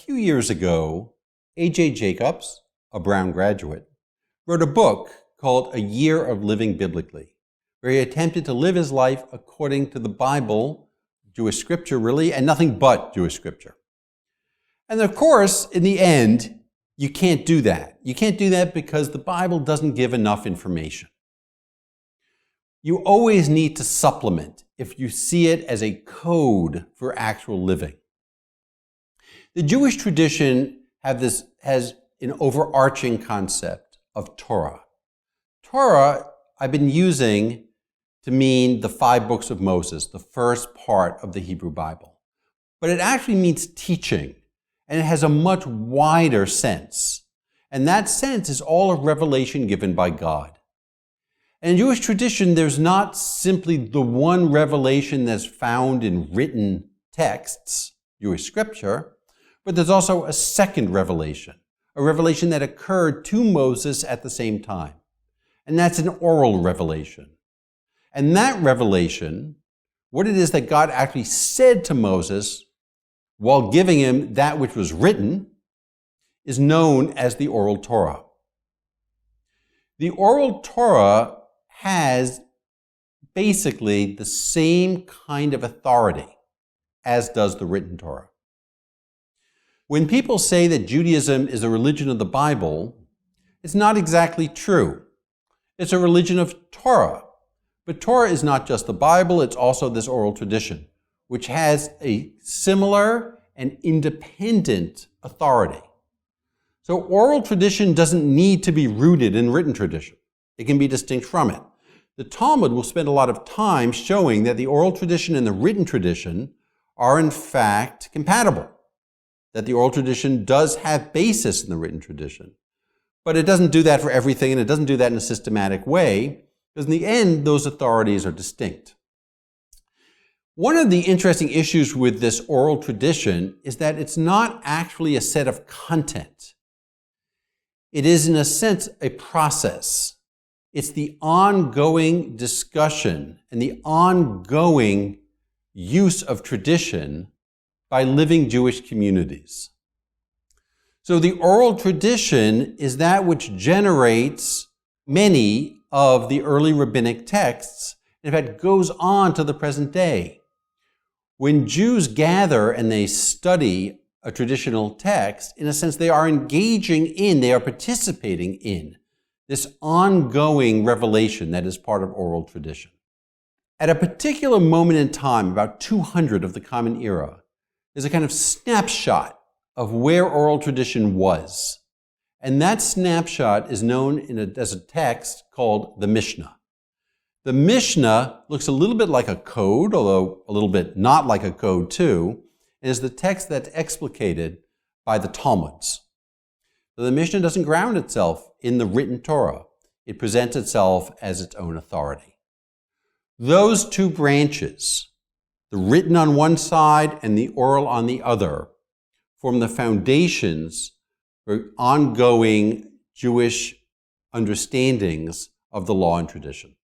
few years ago, A.J. Jacobs, a Brown graduate, wrote a book called A Year of Living Biblically, where he attempted to live his life according to the Bible, Jewish scripture really, and nothing but Jewish scripture. And of course, in the end, you can't do that. You can't do that because the Bible doesn't give enough information. You always need to supplement if you see it as a code for actual living. The Jewish tradition has an overarching concept of Torah. Torah, I've been using to mean the 5 books of Moses, the first part of the Hebrew Bible. But it actually means teaching, and it has a much wider sense. And that sense is all of revelation given by God. And in Jewish tradition, there's not simply the one revelation that's found in written texts, Jewish scripture, but there's also a second revelation, a revelation that occurred to Moses at the same time. And that's an oral revelation. And that revelation, what it is that God actually said to Moses while giving him that which was written, is known as the Oral Torah. The Oral Torah has basically the same kind of authority as does the written Torah. When people say that Judaism is a religion of the Bible, it's not exactly true. It's a religion of Torah. But Torah is not just the Bible, it's also this oral tradition, which has a similar and independent authority. So oral tradition doesn't need to be rooted in written tradition. It can be distinct from it. The Talmud will spend a lot of time showing that the oral tradition and the written tradition are in fact compatible, that the oral tradition does have basis in the written tradition. But it doesn't do that for everything, and it doesn't do that in a systematic way, because in the end, those authorities are distinct. One of the interesting issues with this oral tradition is that it's not actually a set of content. It is, in a sense, a process. It's the ongoing discussion and the ongoing use of tradition by living Jewish communities. So the oral tradition is that which generates many of the early rabbinic texts, in fact, goes on to the present day. When Jews gather and they study a traditional text, in a sense, they are engaging in, they are participating in this ongoing revelation that is part of oral tradition. At a particular moment in time, about 200 of the Common Era, there's a kind of snapshot of where oral tradition was. And that snapshot is known as a text called the Mishnah. The Mishnah looks a little bit like a code, although a little bit not like a code too, and is the text that's explicated by the Talmuds. So the Mishnah doesn't ground itself in the written Torah. It presents itself as its own authority. Those two branches, the written on one side and the oral on the other, form the foundations for ongoing Jewish understandings of the law and tradition.